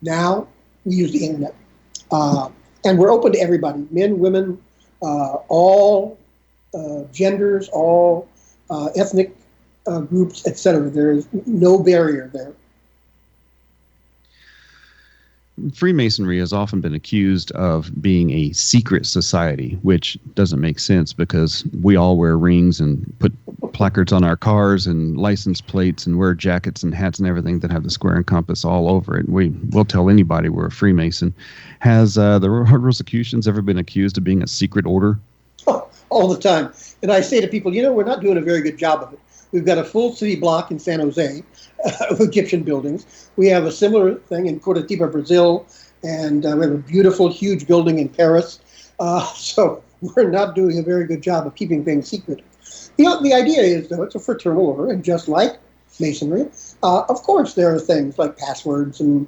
Now we use the internet. And we're open to everybody, men, women, all genders, all ethnic groups, etc. There is no barrier there. Freemasonry has often been accused of being a secret society, which doesn't make sense because we all wear rings and put placards on our cars and license plates and wear jackets and hats and everything that have the square and compass all over it. We'll tell anybody we're a Freemason. Has the Rosicrucians ever been accused of being a secret order? Oh, all the time. And I say to people, we're not doing a very good job of it. We've got a full city block in San Jose of Egyptian buildings. We have a similar thing in Curitiba, Brazil, and we have a beautiful, huge building in Paris. So we're not doing a very good job of keeping things secret. The idea is, though, it's a fraternal order, and just like Masonry, of course there are things like passwords and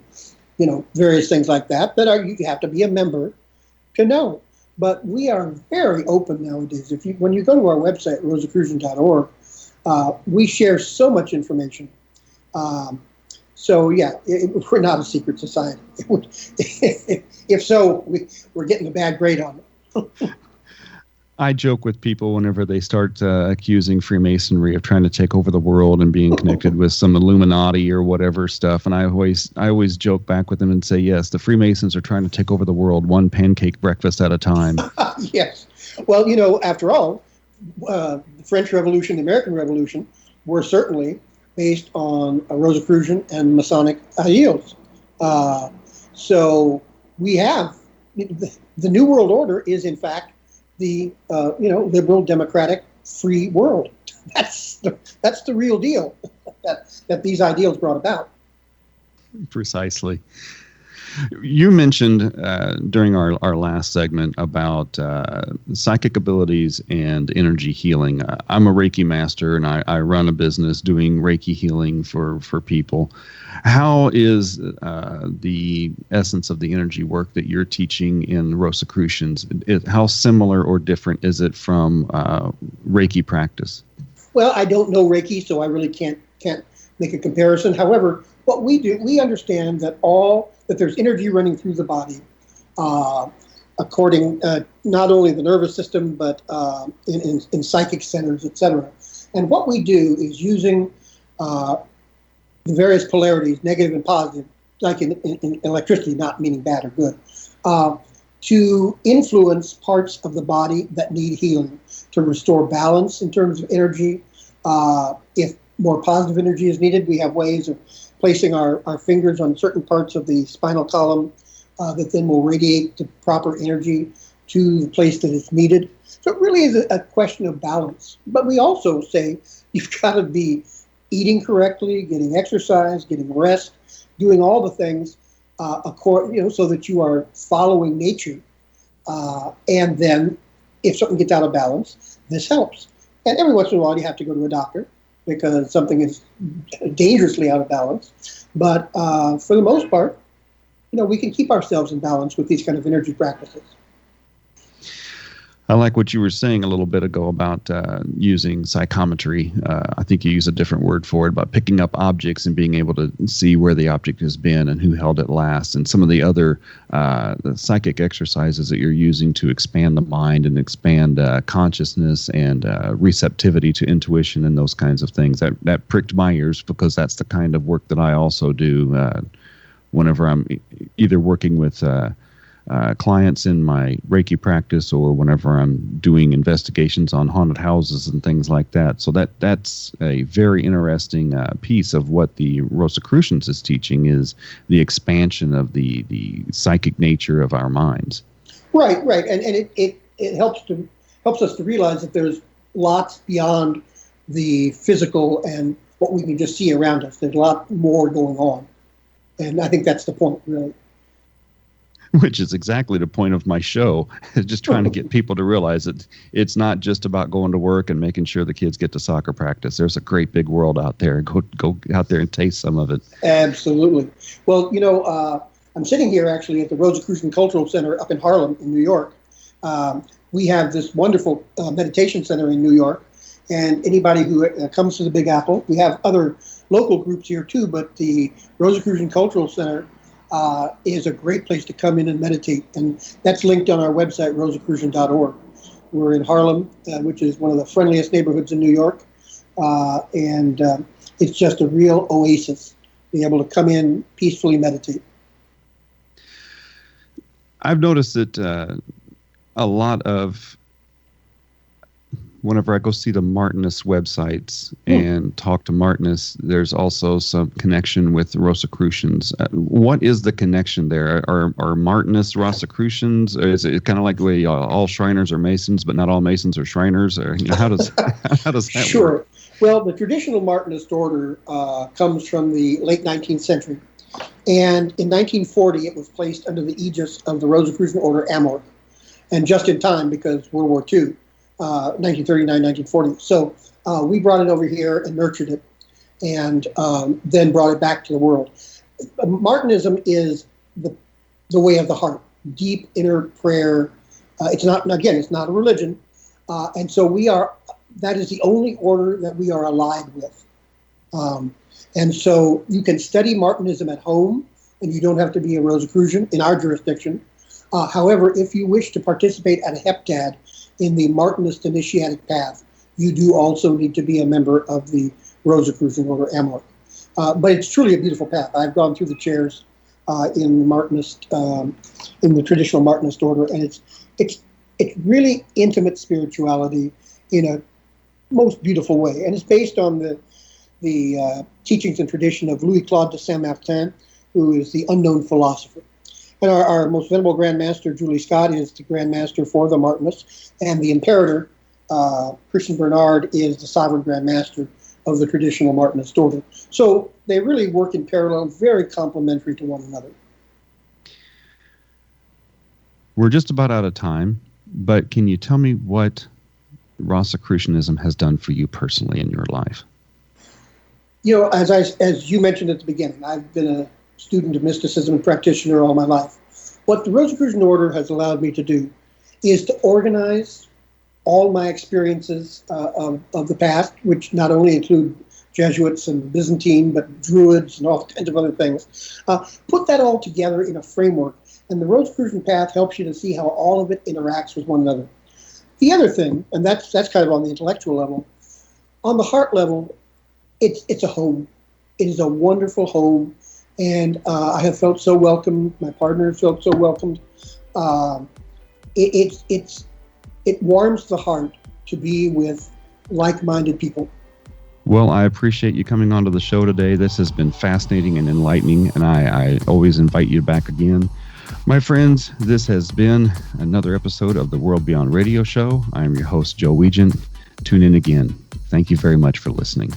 various things like that you have to be a member to know. But we are very open nowadays. When you go to our website, rosicrucian.org, we share so much information. We're not a secret society. If so, we're getting a bad grade on it. I joke with people whenever they start accusing Freemasonry of trying to take over the world and being connected with some Illuminati or whatever stuff. And I always joke back with them and say, yes, the Freemasons are trying to take over the world one pancake breakfast at a time. Yes. Well, after all, the French Revolution, the American Revolution, were certainly based on a Rosicrucian and Masonic ideals. So we have the New World Order is in fact the liberal, democratic, free world. That's the real deal that these ideals brought about. Precisely. You mentioned during our last segment about psychic abilities and energy healing. I'm a Reiki master, and I run a business doing Reiki healing for people. How is the essence of the energy work that you're teaching in Rosicrucians? How similar or different is it from Reiki practice? Well, I don't know Reiki, so I really can't make a comparison. However, what we do, we understand that there's energy running through the body, according not only the nervous system, but in psychic centers, etc. And what we do is using the various polarities, negative and positive, like in electricity, not meaning bad or good, to influence parts of the body that need healing, to restore balance in terms of energy. If more positive energy is needed, we have ways of placing our fingers on certain parts of the spinal column that then will radiate the proper energy to the place that is needed. So it really is a question of balance. But we also say you've got to be eating correctly, getting exercise, getting rest, doing all the things so that you are following nature. And then if something gets out of balance, this helps. And every once in a while you have to go to a doctor because something is dangerously out of balance. But for the most part, we can keep ourselves in balance with these kind of energy practices. I like what you were saying a little bit ago about using psychometry. I think you use a different word for it, about picking up objects and being able to see where the object has been and who held it last, and some of the other the psychic exercises that you're using to expand the mind and expand consciousness and receptivity to intuition and those kinds of things. That pricked my ears because that's the kind of work that I also do whenever I'm either working with clients in my Reiki practice or whenever I'm doing investigations on haunted houses and things like that. So that's a very interesting piece of what the Rosicrucians is teaching, is the expansion of the psychic nature of our minds. Right. And it helps us to realize that there's lots beyond the physical and what we can just see around us. There's a lot more going on. And I think that's the point, really. Which is exactly the point of my show, just trying to get people to realize that it's not just about going to work and making sure the kids get to soccer practice. There's a great big world out there. Go out there and taste some of it. Absolutely. Well, I'm sitting here actually at the Rosicrucian Cultural Center up in Harlem in New York. We have this wonderful meditation center in New York, and anybody who comes to the Big Apple, we have other local groups here too, but the Rosicrucian Cultural Center is a great place to come in and meditate. And that's linked on our website, rosicrucian.org. We're in Harlem, which is one of the friendliest neighborhoods in New York. And it's just a real oasis, being able to come in, peacefully meditate. I've noticed that a lot of, whenever I go see the Martinist websites and talk to Martinists, there's also some connection with Rosicrucians. What is the connection there? Are Martinists Rosicrucians? Or is it kind of like the way all Shriners are Masons, but not all Masons are Shriners? Or how does that Sure. work? Well, the traditional Martinist order comes from the late 19th century. And in 1940, it was placed under the aegis of the Rosicrucian Order Amorth. And just in time, because World War II. 1939, 1940. So we brought it over here and nurtured it, and then brought it back to the world. Martinism is the way of the heart, deep inner prayer. It's not a religion, and so that is the only order that we are allied with. And so you can study Martinism at home, and you don't have to be a Rosicrucian in our jurisdiction. However, if you wish to participate at a heptad in the Martinist initiatic path, you do also need to be a member of the Rosicrucian Order Amorth. But it's truly a beautiful path. I've gone through the chairs in the Martinist, in the traditional Martinist order, and it's really intimate spirituality in a most beautiful way, and it's based on the teachings and tradition of Louis-Claude de Saint-Martin, who is the unknown philosopher. And our most venerable Grand Master, Julie Scott, is the Grand Master for the Martinists, and the Imperator, Christian Bernard, is the Sovereign Grand Master of the traditional Martinist order. So they really work in parallel, very complementary to one another. We're just about out of time, but can you tell me what Rosicrucianism has done for you personally in your life? As you mentioned at the beginning, I've been a student of mysticism and practitioner all my life. What the Rosicrucian Order has allowed me to do is to organize all my experiences of the past, which not only include Jesuits and Byzantine, but Druids and all kinds of other things. Put that all together in a framework, and the Rosicrucian path helps you to see how all of it interacts with one another. The other thing, and that's kind of on the intellectual level, on the heart level, it's a home. It is a wonderful home. And I have felt so welcomed. My partner has felt so welcomed. It warms the heart to be with like-minded people. Well, I appreciate you coming onto the show today. This has been fascinating and enlightening, and I always invite you back again. My friends, this has been another episode of the World Beyond Radio Show. I am your host, Joe Weigant. Tune in again. Thank you very much for listening.